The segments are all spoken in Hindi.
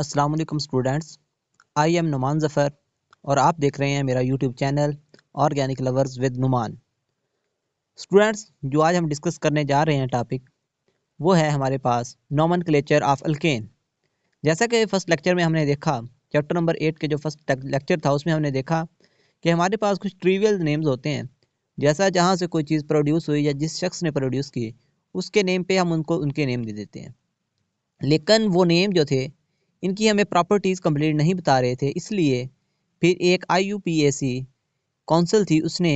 अस्सलाम वालेकुम students. I am Numan Zafar और आप देख रहे हैं मेरा YouTube channel organic lovers with Numan. Students, जो आज हम डिस्कस करने जा रहे हैं टॉपिक, वो है हमारे पास नोमेनक्लेचर ऑफ अल्केन। जैसा कि फर्स्ट लेक्चर में हमने देखा, चैप्टर नंबर 8 के जो फर्स्ट लेक्चर था उसमें हमने देखा कि हमारे पास कुछ ट्रिवियल नेम्स होते हैं। जैसा जहाँ से कोई चीज़ प्रोड्यूस हुई या जिस शख्स ने प्रोड्यूस की, उसके नेम पे हम उनको उनके नेम दे देते हैं। लेकिन वो नेम जो थे, इनकी हमें प्रॉपर्टीज़ कंप्लीट नहीं बता रहे थे, इसलिए फिर एक IUPAC काउंसिल थी, उसने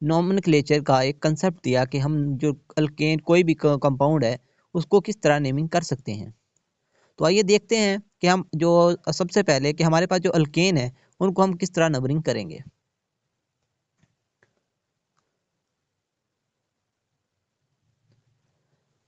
नोमेनक्लेचर का एक कंसेप्ट दिया कि हम जो अल्केन कोई भी कंपाउंड है उसको किस तरह नेमिंग कर सकते हैं। तो आइए देखते हैं कि हम जो सबसे पहले कि हमारे पास जो अल्केन है उनको हम किस तरह नंबरिंग करेंगे।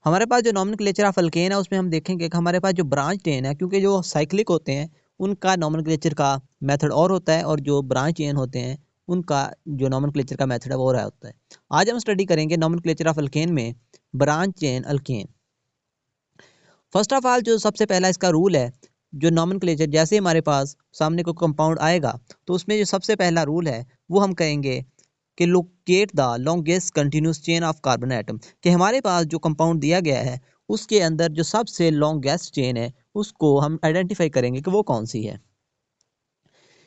हमारे पास जो नोमेनक्लेचर ऑफ अल्केन है उसमें हम देखेंगे कि हमारे पास जो ब्रांच चेन है, क्योंकि जो साइक्लिक होते हैं उनका नोमेनक्लेचर का मेथड और होता है और जो ब्रांच चेन होते हैं उनका जो नोमेनक्लेचर का मेथड है वो और होता है। आज हम स्टडी करेंगे नोमेनक्लेचर ऑफ अल्केन में branch chain alkane. First of all, जो सबसे पहला इसका रूल है, जो नोमेनक्लेचर जैसे हमारे पास सामने को कंपाउंड आएगा तो उसमें जो सबसे पहला रूल है वो हम कहेंगे कि locate the longest continuous chain of carbon atom, कि हमारे पास जो कंपाउंड दिया गया है उसके अंदर जो सबसे लॉन्गेस्ट चेन है उसको हम आइडेंटिफाई करेंगे कि वो कौन सी है।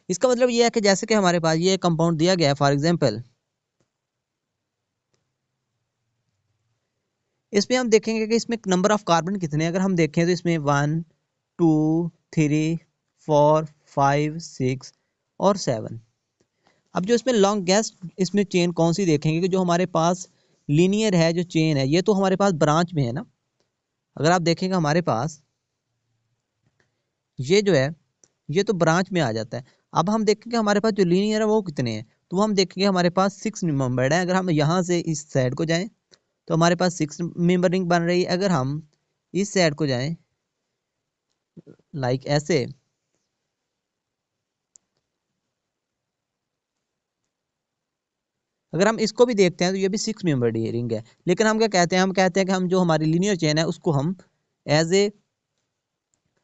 इसका मतलब ये है कि जैसे कि हमारे पास ये कंपाउंड दिया गया है, फॉर एग्जांपल इसमें हम देखेंगे कि इसमें नंबर ऑफ कार्बन कितने हैं। अगर हम देखें तो इसमें 1 2 3 4 5 6 और 7। अब जो इसमें लॉन्गेस्ट इसमें चेन कौन सी देखेंगे कि जो हमारे पास लीनियर है, जो चेन है ये तो हमारे पास ब्रांच में है ना। अगर आप देखेंगे हमारे पास ये जो है ये तो ब्रांच में आ जाता है। अब हम देखेंगे हमारे पास जो लीनियर है वो कितने हैं, तो हम देखेंगे हमारे पास 6 मेंबर्ड है। अगर हम यहाँ से इस साइड को जाएं तो हमारे पास 6 मेंबरिंग बन रही है। अगर हम इस साइड को जाएं लाइक ऐसे, अगर हम इसको भी देखते हैं तो ये भी 6 मेंबर रिंग है। लेकिन हम क्या कहते हैं, हम कहते हैं कि हम जो हमारी लीनियर चेन है उसको हम एज ए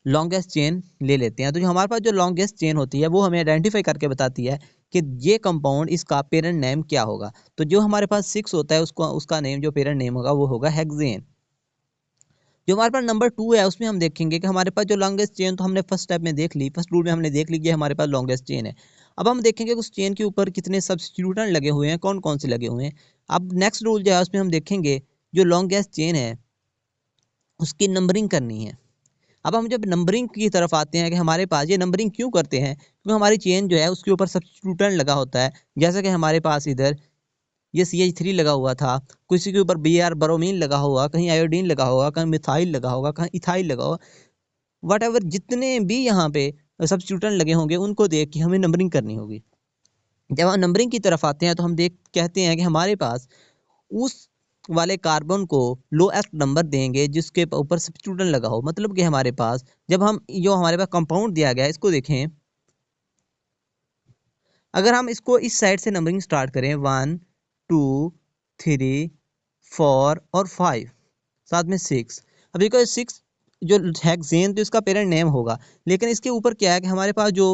लॉन्गेस्ट चेन ले लेते हैं। तो जो हमारे पास जो लॉन्गेस्ट चेन होती है वो हमें आइडेंटिफाई करके बताती है कि ये कंपाउंड इसका पेरेंट नेम क्या होगा। तो जो हमारे पास 6 होता है उसको उसका नेम जो पेरेंट नेम होगा वो होगा हेक्सेन। जो हमारे पास नंबर 2 है उसमें हम देखेंगे कि हमारे पास जो लॉन्गेस्ट चेन तो हमने फर्स्ट स्टेप में देख ली, फर्स्ट रूल में हमने देख ली कि हमारे पास लॉन्गेस्ट चेन है। अब हम देखेंगे उस चेन के ऊपर कितने सब्स्टिट्यूटेंट लगे हुए हैं, कौन कौन से लगे हुए हैं। अब नेक्स्ट रूल जो है उसमें हम देखेंगे जो लॉन्गेस्ट चेन है उसकी नंबरिंग करनी है। अब हम जब नंबरिंग की तरफ आते हैं कि हमारे पास ये नंबरिंग क्यों करते हैं, क्योंकि हमारी चेन जो है उसके ऊपर सब्स्टिट्यूटेंट लगा होता है। जैसा कि हमारे पास इधर ये CH3 लगा हुआ था, किसी के ऊपर Br ब्रोमीन लगा होगा, कहीं आयोडीन लगा होगा, कहीं मिथाइल लगा होगा, कहीं इथाइल लगा होगा, वट एवर जितने भी यहाँ पे सब्स्टिट्यूटेंट लगे होंगे उनको देख के हमें नंबरिंग करनी होगी। जब हम नंबरिंग की तरफ आते हैं तो हम देख कहते हैं कि हमारे पास उस वाले कार्बन को लोएस्ट नंबर देंगे जिसके ऊपर सब्स्टिट्यूटेंट लगा हो। मतलब कि हमारे पास जब हम जो हमारे पास कंपाउंड दिया गया है इसको देखें, अगर हम इसको इस साइड से नंबरिंग स्टार्ट करें 1 2 3 4 और 5, साथ में 6। अब देखो 6 जो हेक्सेन तो इसका पेरेंट नेम होगा, लेकिन इसके ऊपर क्या है कि हमारे पास जो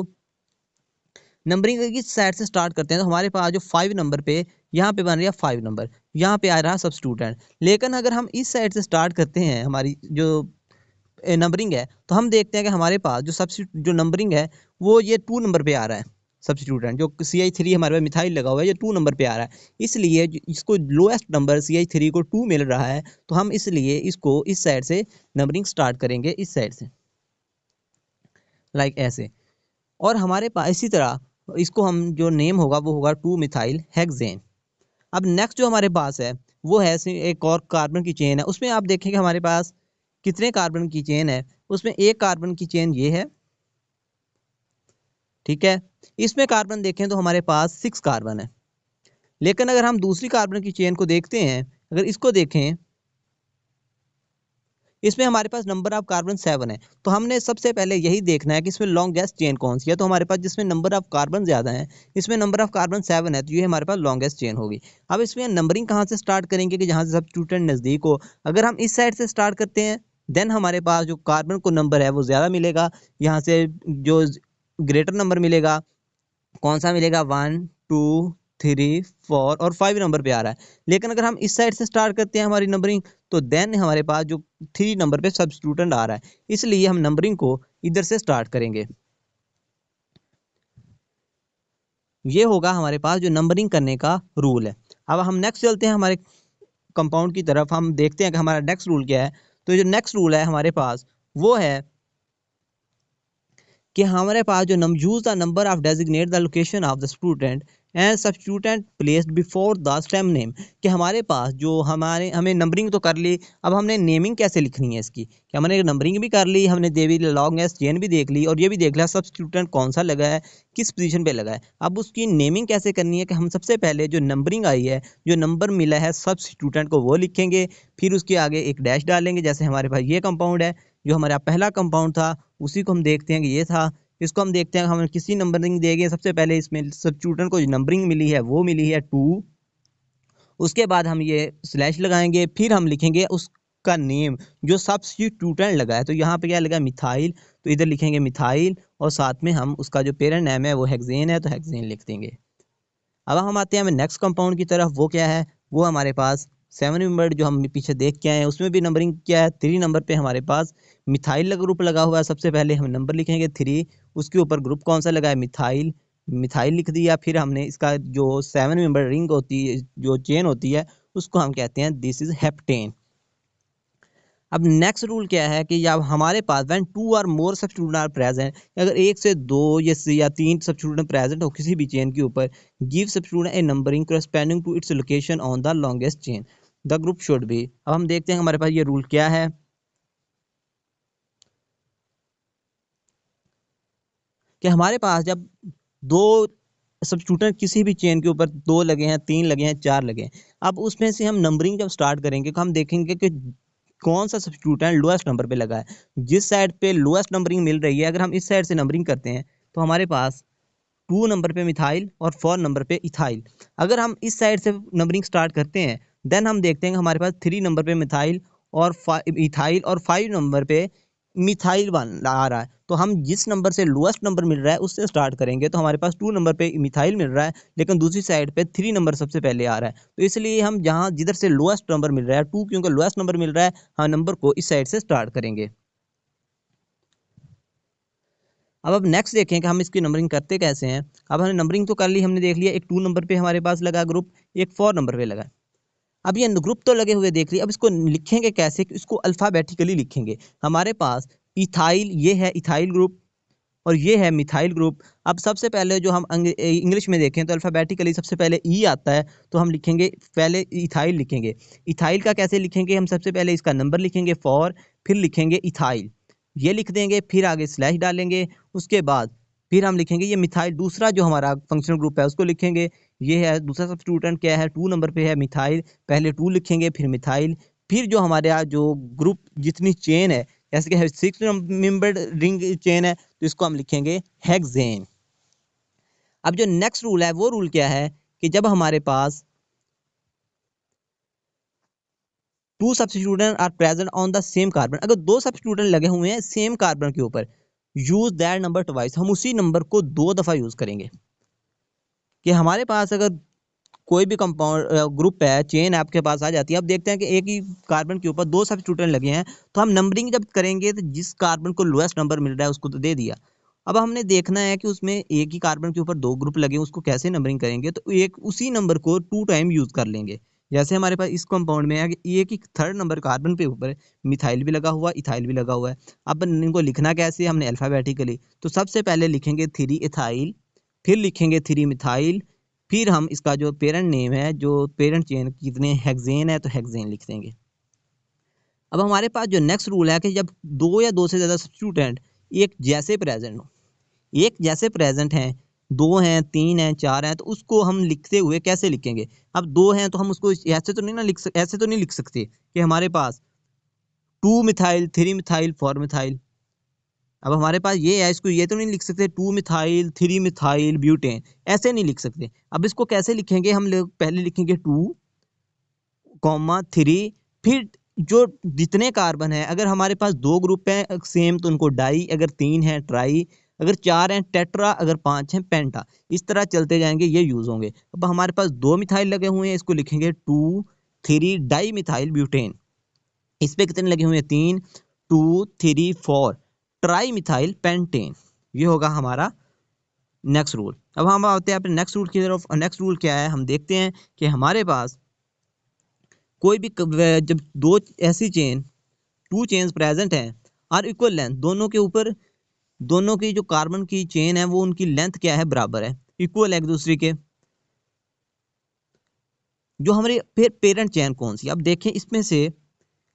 नंबरिंग इस साइड से स्टार्ट करते हैं तो हमारे पास जो 5 नंबर पे यहाँ पे बन रहा है 5 नंबर, यहाँ पे आ रहा है सब्स्टिट्यूटेंट। लेकिन अगर हम इस साइड से स्टार्ट करते हैं हमारी जो नंबरिंग है तो हम देखते हैं कि हमारे पास जो जो नंबरिंग है वो ये 2 नंबर पे आ रहा है। सब्स्टिट्यूटेंट जो CH3 हमारे पास मिथाइल लगा हुआ है ये 2 नंबर पे आ रहा है, इसलिए इसको लोएस्ट नंबर CH3 को 2 मिल रहा है। तो हम इसलिए इसको इस साइड से नंबरिंग स्टार्ट करेंगे, इस साइड से लाइक ऐसे। और हमारे पास इसी तरह इसको हम जो नेम होगा वो होगा 2 मिथाइल हेक्सेन। अब नेक्स्ट जो हमारे पास है वो है एक और कार्बन की चेन है, उसमें आप देखेंगे हमारे पास कितने कार्बन की चेन है। उसमें एक कार्बन की चेन ये है, ठीक है। इसमें कार्बन देखें तो हमारे पास 6 कार्बन है। लेकिन अगर हम दूसरी कार्बन की चेन को देखते हैं, अगर इसको देखें, इसमें हमारे पास नंबर ऑफ कार्बन 7 है। तो हमने सबसे पहले यही देखना है कि इसमें लॉन्गेस्ट चेन कौन सी है। तो हमारे पास जिसमें नंबर ऑफ कार्बन ज़्यादा है, इसमें नंबर ऑफ कार्बन 7 है, तो ये हमारे पास लॉन्गेस्ट चेन होगी। अब इसमें नंबरिंग कहाँ से स्टार्ट करेंगे कि जहाँ से सब्स्टिट्यूटेंट नज़दीक हो। अगर हम इस साइड से स्टार्ट करते हैं देन हमारे पास जो कार्बन को नंबर है वो ज़्यादा मिलेगा, यहाँ से जो ग्रेटर नंबर मिलेगा कौन सा मिलेगा, 1 2 3 4 और 5 नंबर पे आ रहा है। लेकिन अगर हम इस साइड से स्टार्ट करते हैं हमारी नंबरिंग, तो देन हमारे पास जो 3 नंबर पे सब्स्टिट्यूटेंट आ रहा है, इसलिए हम नंबरिंग को इधर से स्टार्ट करेंगे। ये होगा हमारे पास जो नंबरिंग करने का रूल है। अब हम नेक्स्ट चलते हैं हमारे कंपाउंड की तरफ, हम देखते हैं कि हमारा नेक्स्ट रूल क्या है। तो जो नेक्स्ट रूल है हमारे पास वो है कि हमारे पास जो use the number of designate the location of the student and substituent placed before the stem name, कि हमारे पास जो हमें नंबरिंग तो कर ली, अब हमने नेमिंग कैसे लिखनी है इसकी, कि हमने नंबरिंग भी कर ली, हमने देवी लॉन्गेस्ट चेन भी देख ली और ये भी देख लिया सब्स्टिट्यूटेंट कौन सा लगा है, किस पोजीशन पे लगा है। अब उसकी नेमिंग कैसे करनी है कि हम सबसे पहले जो नंबरिंग आई है, जो नंबर मिला है सब्स्टिट्यूटेंट को वो लिखेंगे, फिर उसके आगे एक डैश डालेंगे। जैसे हमारे पास ये कंपाउंड है, जो हमारा पहला कंपाउंड था उसी को हम देखते हैं कि ये था, इसको हम देखते हैं हमें किसी नंबरिंग देंगे। सबसे पहले इसमें सब्स्टिट्यूटेंट को जो नंबरिंग मिली है वो मिली है 2। उसके बाद हम ये स्लैश लगाएंगे, फिर हम लिखेंगे उसका नेम जो सब्स्टिट्यूटेंट लगा है। तो यहाँ पे क्या लगा, मिथाइल, तो इधर लिखेंगे मिथाइल और साथ में हम उसका जो पेरेंट नेम है वो हेक्सेन है, तो हेक्सेन लिख देंगे। अब हम आते हैं हमें नेक्स्ट कंपाउंड की तरफ। वो क्या है, वो हमारे पास 7 नंबर जो हम पीछे देख के आए हैं उसमें भी नंबरिंग क्या है, 3 नंबर पे हमारे पास मिथाइल ग्रुप लगा हुआ है। सबसे पहले हम नंबर लिखेंगे 3, उसके ऊपर ग्रुप कौन सा लगा है, मिथाइल, मिथाइल लिख दिया। फिर हमने इसका जो 7 मेंबर रिंग होती है, जो चेन होती है, उसको हम कहते हैं दिस इज हेप्टेन। अब नेक्स्ट रूल क्या है कि जब हमारे पास व्हेन 2 और मोर सब्स्टिट्यूटेंट आर प्रेजेंट, अगर एक से दो या 3 सब्स्टिट्यूटेंट प्रेजेंट हो किसी भी चेन के ऊपर, give substituent a numbering corresponding to its location on the longest chain, the group should be. अब हम देखते हैं हमारे पास ये रूल क्या है कि हमारे पास जब दो सब्स्टिट्यूटेंट किसी भी चेन के ऊपर 2 लगे हैं, 3 लगे हैं, 4 लगे हैं, अब उसमें से हम नंबरिंग जब स्टार्ट करेंगे तो हम देखेंगे कि कौन सा सब्स्टिट्यूटेंट लोएस्ट नंबर पे लगा है। जिस साइड पे लोएस्ट नंबरिंग मिल रही है, अगर हम इस साइड से नंबरिंग करते हैं तो हमारे पास 2 नंबर पे मिथाइल और 4 नंबर पे इथाइल। अगर हम इस साइड से नंबरिंग स्टार्ट करते हैं, देन हम देखते हैं कि हमारे पास 3 नंबर पे मिथाइल और इथाइल और 5 नंबर पे मिथाइल बन आ रहा है। तो हम जिस नंबर से लोएस्ट नंबर मिल रहा है उससे स्टार्ट करेंगे। तो हमारे पास 2 नंबर पे मिथाइल मिल रहा है, लेकिन दूसरी साइड पे 3 नंबर सबसे पहले आ रहा है। तो इसलिए हम जहाँ जिधर से लोएस्ट नंबर मिल रहा है, 2 क्योंकि लोएस्ट नंबर मिल रहा है, हम नंबर को इस साइड से स्टार्ट करेंगे। अब नेक्स्ट देखें कि हम इसकी नंबरिंग करते कैसे हैं। अब हमने नंबरिंग तो कर ली, हमने देख लिया एक 2 नंबर पे हमारे पास लगा ग्रुप, एक 4 नंबर पे लगा। अब ये ग्रुप तो लगे हुए देख लिया, अब इसको लिखेंगे कैसे, इसको अल्फाबेटिकली लिखेंगे। हमारे पास इथाइल, ये है इथाइल ग्रुप और ये है मिथाइल ग्रुप। अब सबसे पहले जो हम इंग्लिश में देखें तो अल्फाबेटिकली सबसे पहले ई आता है, तो हम लिखेंगे पहले इथाइल लिखेंगे। इथाइल का कैसे लिखेंगे, हम सबसे पहले इसका नंबर लिखेंगे 4, फिर लिखेंगे इथाइल, ये लिख देंगे, फिर आगे स्लैश डालेंगे। उसके बाद फिर हम लिखेंगे ये मिथाइल, दूसरा जो हमारा फंक्शनल ग्रुप है उसको लिखेंगे। ये है दूसरा सब्स्टिट्यूटेंट क्या है, 2 नंबर पे है मिथाइल, पहले 2 लिखेंगे फिर मिथाइल। फिर जो हमारे यहाँ जो ग्रुप जितनी चेन है, जैसे कि 6 मेंबर्ड रिंग चेन है, तो इसको हम लिखेंगे हेक्सेन। अब जो नेक्स्ट रूल है वो रूल क्या है कि जब हमारे पास 2 substituent are present on the same carbon, अगर 2 सब्स्टिट्यूटेंट लगे हुए हैं सेम कार्बन के ऊपर, यूज दैट नंबर ट्वाइस, हम उसी नंबर को 2 दफा यूज करेंगे। कि हमारे पास अगर कोई भी कंपाउंड ग्रुप है, चेन आपके पास आ जाती है, अब देखते हैं कि एक ही कार्बन के ऊपर 2 सब्स्टिट्यूटेंट लगे हैं, तो हम नंबरिंग जब करेंगे तो जिस कार्बन को लोएस्ट नंबर मिल रहा है उसको तो दे दिया। अब हमने देखना है कि उसमें एक ही कार्बन के ऊपर 2 ग्रुप लगे हैं, उसको कैसे नंबरिंग करेंगे, तो एक उसी नंबर को 2 टाइम यूज कर लेंगे। जैसे हमारे पास इस कंपाउंड में है कि एक ही 3rd नंबर कार्बन पे ऊपर मिथाइल भी लगा हुआ, इथाइल भी लगा हुआ है। अब इनको लिखना कैसे, हमने अल्फाबेटिकली, तो सबसे पहले लिखेंगे 3 इथाइल, फिर लिखेंगे 3 मिथाइल, फिर हम इसका जो पेरेंट नेम है, जो पेरेंट चेन कितने हेक्सेन है, तो हेक्सेन लिख देंगे। अब हमारे पास जो नेक्स्ट रूल है कि जब 2 या 2 से ज़्यादा सब्स्टिट्यूटेंट एक जैसे प्रेजेंट हो, एक जैसे प्रेजेंट हैं, 2 हैं, 3 हैं, 4 हैं, तो उसको हम लिखते हुए कैसे लिखेंगे। अब 2 हैं तो हम उसको ऐसे तो नहीं ना ऐसे तो नहीं लिख सकते कि हमारे पास 2 मिथाइल, 3 मिथाइल, 4 मिथाइल। अब हमारे पास ये है, इसको ये तो नहीं लिख सकते 2 मिथाइल 3 मिथाइल ब्यूटेन, ऐसे नहीं लिख सकते। अब इसको कैसे लिखेंगे, हम लोग पहले लिखेंगे 2 कॉमा 3, फिर जो जितने कार्बन है, अगर हमारे पास 2 ग्रुप हैं सेम तो उनको डाई, अगर 3 है ट्राई, अगर 4 हैं टेट्रा, अगर 5 हैं पेंटा। इस तरह चलते जाएंगे, ये यूज होंगे। अब हमारे पास 2 मिथाइल लगे हुए हैं, इसको लिखेंगे 2,3 डाई मिथाइल ब्यूटेन। इस पे कितने लगे हुए हैं? 3, 2, 3, 4 ट्राई मिथाइल पेंटेन। ये होगा हमारा नेक्स्ट रूल। अब हम आते हैं अपने नेक्स्ट रूल की तरफ। नेक्स्ट रूल क्या है, हम देखते हैं कि हमारे पास कोई भी जब दो ऐसी चेन, 2 चेन्स प्रेजेंट हैं और इक्वल लेंथ, दोनों के ऊपर दोनों की जो कार्बन की चेन है वो उनकी लेंथ क्या है? बराबर है, इक्वल है एक दूसरे के। जो हमारी फिर पेरेंट चेन कौन सी? अब देखें इसमें से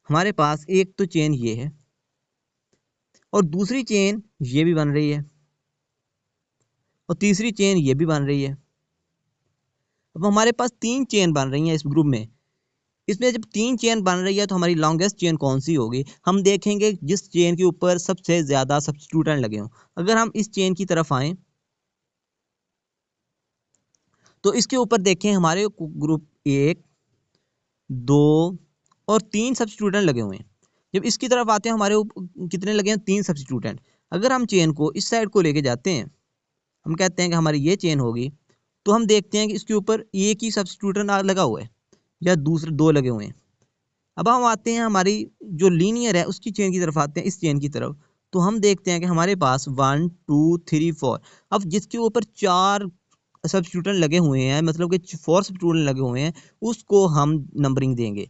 हमारे पास एक तो चेन ये है और दूसरी चेन ये भी बन रही है और तीसरी चेन ये भी बन रही है। अब हमारे पास 3 चेन बन रही हैं इस ग्रुप में। इसमें जब 3 चेन बन रही है तो हमारी लॉन्गेस्ट चेन कौन सी होगी? हम देखेंगे जिस चेन के ऊपर सबसे ज्यादा सब्स्टिट्यूटेंट लगे हों। अगर हम इस चेन की तरफ आए तो इसके ऊपर देखें हमारे ग्रुप 1, 2 और 3 सब्स्टिट्यूटेंट लगे हुए हैं। जब इसकी तरफ आते हैं हमारे कितने लगे हैं? 3 सब्स्टिट्यूटेंट। अगर हम चेन को इस साइड को लेके जाते हैं, हम कहते हैं कि हमारी ये चेन होगी, तो हम देखते हैं कि इसके ऊपर एक ही सब्स्टिट्यूटेंट लगा हुआ है या दूसरे 2 लगे हुए हैं। अब हम आते हैं हमारी जो लीनियर है उसकी चेन की तरफ आते हैं, इस चेन की तरफ, तो हम देखते हैं कि हमारे पास 1, 2, 3, 4। अब जिसके ऊपर 4 सब्स्टिट्यूटेंट लगे हुए हैं, मतलब कि 4 सब्स्टिट्यूटेंट लगे हुए हैं, उसको हम नंबरिंग देंगे,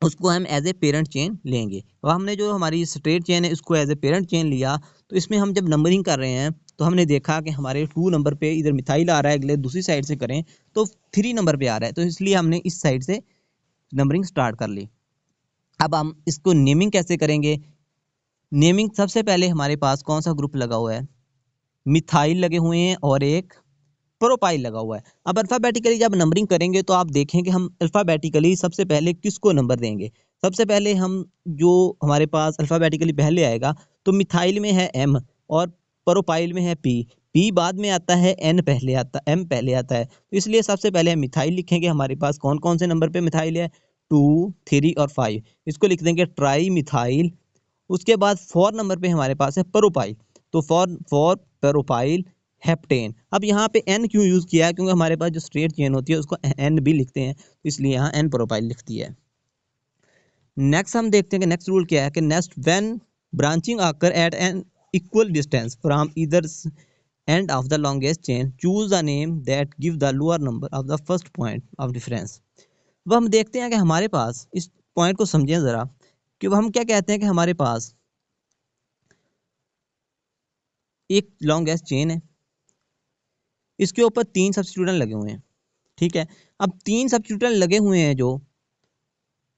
उसको हम एज ए पेरेंट चेन लेंगे। और हमने जो हमारी स्ट्रेट चेन है उसको एज ए पेरेंट चेन लिया, तो इसमें हम जब नंबरिंग कर रहे हैं तो हमने देखा कि हमारे 2 नंबर पे इधर मिथाइल आ रहा है, अगले दूसरी साइड से करें तो 3 नंबर पे आ रहा है, तो इसलिए हमने इस साइड से नंबरिंग स्टार्ट कर ली। अब हम इसको नेमिंग कैसे करेंगे? नेमिंग सबसे पहले हमारे पास कौन सा ग्रुप लगा हुआ है? मिथाइल लगे हुए हैं और एक प्रोपाइल लगा हुआ है। अब अल्फाबेटिकली जब नंबरिंग करेंगे तो आप देखेंगे हम अल्फाबेटिकली सबसे पहले किसको नंबर देंगे। सबसे पहले हम जो हमारे पास अल्फाबेटिकली पहले आएगा तो मिथाइल में है एम और प्रोपाइल में है पी। पी बाद में आता है, एन पहले आता, एम पहले आता है, तो इसलिए सबसे पहले हम मिथाइल लिखेंगे। हमारे पास कौन कौन से नंबर पे मिथाइल है? 2, 3 और 5। इसको लिख देंगे ट्राई मिथाइल। उसके बाद 4 नंबर पे हमारे पास है प्रोपाइल, तो फॉर प्रोपाइल हेप्टेन। अब यहाँ पे एन क्यों यूज किया है? क्योंकि हमारे पास जो स्ट्रेट चेन होती है उसको एन भी लिखते हैं, तो इसलिए यहाँ एन प्रोपाइल लिखती है। नेक्स्ट हम देखते हैं कि नेक्स्ट रूल क्या है कि next when branching occur at an equal distance from either end of the longest chain, choose the name that give the lower number of the first point of difference. अब हम देखते हैं कि हमारे पास, इस पॉइंट को समझें जरा, कि हम क्या कहते हैं कि हमारे पास एक लॉन्गेस्ट चेन है, इसके ऊपर 3 सब्स्टिट्यूटेंट लगे हुए हैं, ठीक है। अब 3 सब्स्टिट्यूटेंट लगे हुए हैं, जो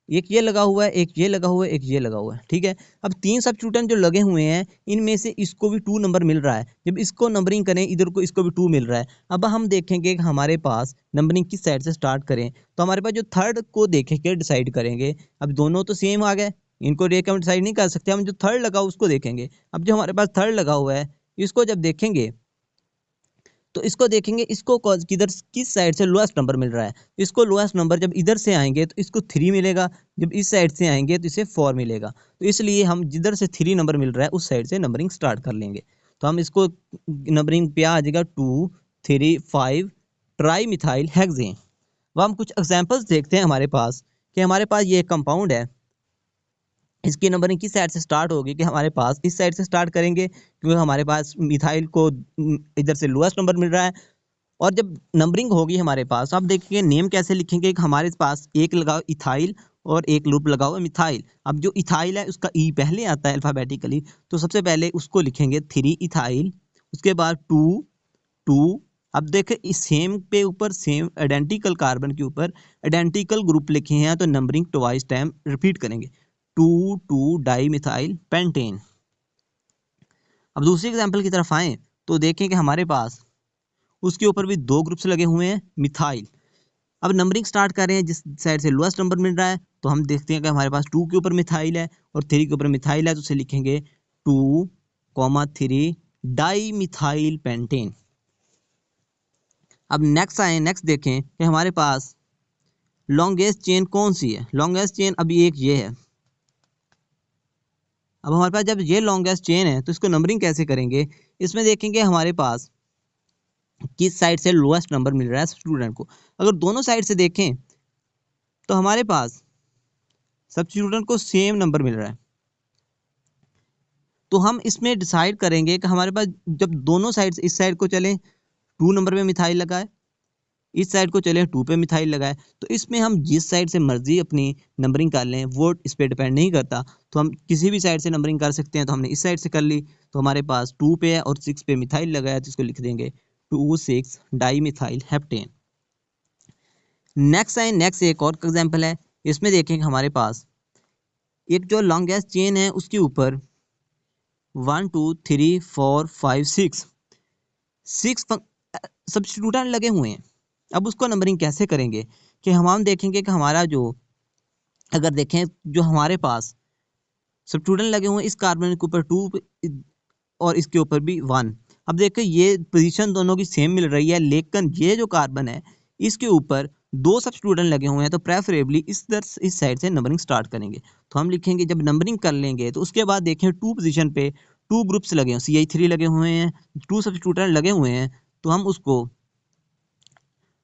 एक ये लगा हुआ है, एक ये लगा हुआ है, एक ये लगा हुआ है, ठीक है। अब 3 सब्स्टिट्यूटेंट जो लगे हुए हैं इनमें से इसको भी 2 नंबर मिल रहा है। जब इसको नंबरिंग करें इधर को, इसको भी 2 मिल रहा है। अब हम देखेंगे कि हमारे पास नंबरिंग किस साइड से स्टार्ट करें, तो हमारे पास जो थर्ड को देखेंगे डिसाइड करेंगे। अब दोनों तो सेम आ गए, इनको देख हम डिसाइड नहीं कर सकते, हम जो थर्ड लगा उसको देखेंगे। अब जो हमारे पास थर्ड लगा हुआ है इसको जब देखेंगे तो इसको देखेंगे, इसको किधर किस साइड से लोएस्ट नंबर मिल रहा है। इसको लोएस्ट नंबर जब इधर से आएंगे तो इसको 3 मिलेगा, जब इस साइड से आएंगे तो इसे 4 मिलेगा, तो इसलिए हम जिधर से 3 नंबर मिल रहा है उस साइड से नंबरिंग स्टार्ट कर लेंगे। तो हम इसको नंबरिंग पे आ जाएगा 2, 3, 5 ट्राई मिथाइल हेक्सेन। अब हम कुछ एग्जाम्पल्स देखते हैं हमारे पास, कि हमारे पास ये कंपाउंड है, इसकी नंबरिंग किस साइड से स्टार्ट होगी, कि हमारे पास इस साइड से स्टार्ट करेंगे क्योंकि हमारे पास मिथाइल को इधर से लोएस्ट नंबर मिल रहा है। और जब नंबरिंग होगी हमारे पास, आप देखिए नेम कैसे लिखेंगे कि हमारे पास एक लगाओ इथाइल और एक लूप लगाओ मिथाइल। अब जो इथाइल है उसका ई पहले आता है अल्फाबेटिकली, तो सबसे पहले उसको लिखेंगे 3 इथाइल, उसके बाद 2, 2। अब देखें इस सेम पे ऊपर सेम आइडेंटिकल कार्बन के ऊपर आइडेंटिकल ग्रुप लिखे हैं, तो नंबरिंग ट्वाइस टाइम रिपीट करेंगे, 2, 2 डाई मिथाइल पेंटेन। अब दूसरी एग्जाम्पल की तरफ आए तो देखें कि हमारे पास उसके ऊपर भी 2 ग्रुप्स लगे हुए हैं मिथाइल। अब नंबरिंग स्टार्ट कर रहे हैं जिस साइड से लोएस्ट नंबर मिल रहा है, तो हम देखते हैं कि हमारे पास 2 के ऊपर मिथाइल है और 3 के ऊपर मिथाइल है, तो उसे लिखेंगे 2, 3 डाई मिथाइल पेंटेन। अब नेक्स्ट आए, नेक्स्ट देखें कि हमारे पास लॉन्गेस्ट चेन कौन सी है। लॉन्गेस्ट चेन अभी एक ये है। अब हमारे पास जब ये लॉन्गेस्ट चेन है तो इसको नंबरिंग कैसे करेंगे। इसमें देखेंगे हमारे पास किस साइड से लोएस्ट नंबर मिल रहा है स्टूडेंट को। अगर दोनों साइड से देखें तो हमारे पास सब स्टूडेंट को सेम नंबर मिल रहा है। तो हम इसमें डिसाइड करेंगे कि हमारे पास जब दोनों साइड से, इस साइड को चलें 2 नंबर पे मिथाइल लगाए, इस साइड को चले 2 पे मिथाइल लगाए, तो इसमें हम जिस साइड से मर्जी अपनी नंबरिंग कर लें वो इस पर डिपेंड नहीं करता। तो हम किसी भी साइड से नंबरिंग कर सकते हैं। तो हमने इस साइड से कर ली, तो हमारे पास 2 पे है और 6 पे मिथाइल लगाया, तो इसको लिख देंगे 2,6 डाई मिथाइल हेप्टेन। नेक्स्ट एक और एग्जाम्पल है। इसमें देखेंगे हमारे पास एक जो लॉन्गेस्ट चेन है उसके ऊपर 1 2 3 4 5 6 सब्स्टिट्यूटेंट लगे हुए हैं। अब उसको नंबरिंग कैसे करेंगे कि हम देखेंगे कि हमारा जो, अगर देखें जो हमारे पास सब्स्टिट्यूटेंट लगे हुए हैं इस कार्बन के ऊपर 2 और इसके ऊपर भी 1। अब देखें ये पोजीशन दोनों की सेम मिल रही है, लेकिन ये जो कार्बन है इसके ऊपर 2 सब्स्टिट्यूटेंट लगे हुए हैं, तो प्रेफरेबली इस साइड से नंबरिंग स्टार्ट करेंगे। तो हम लिखेंगे जब नंबरिंग कर लेंगे तो उसके बाद देखें 2 पोजीशन पे 2 ग्रुप्स लगे हैं, CH3 लगे हुए हैं, 2 सब्स्टिट्यूटेंट लगे हुए हैं, तो हम उसको,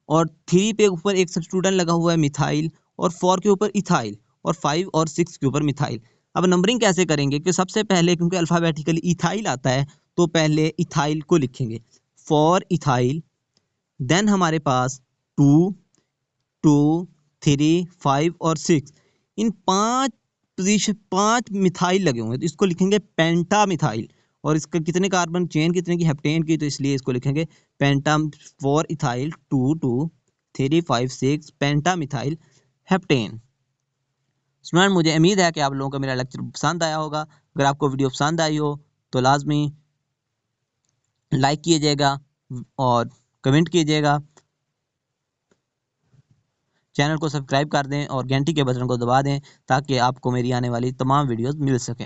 और 3 पे ऊपर एक सब्स्टिट्यूटेंट लगा हुआ है मिथाइल, और 4 के ऊपर इथाइल, और 5 और 6 के ऊपर मिथाइल। अब नंबरिंग कैसे करेंगे कि सबसे पहले क्योंकि अल्फाबेटिकली इथाइल आता है तो पहले इथाइल को लिखेंगे, 4 इथाइल, देन हमारे पास 2 2 3 5 और 6, इन 5 मिथाइल लगे हुए हैं, तो इसको लिखेंगे पेंटा मिथाइल। और इसका कितने कार्बन चेन कितने की, हेप्टेन की, तो इसलिए इसको लिखेंगे पेंटा 4 इथाइल 2 2 3 5 6 पेंटा मिथाइल हेप्टेन। स्टूडेंट मुझे उम्मीद है कि आप लोगों को मेरा लेक्चर पसंद आया होगा। अगर आपको वीडियो पसंद आई हो तो लाजमी लाइक कीजिएगा और कमेंट कीजिएगा। चैनल को सब्सक्राइब कर दें और घंटी के बटन को दबा दें ताकि आपको मेरी आने वाली तमाम वीडियोस मिल सकें।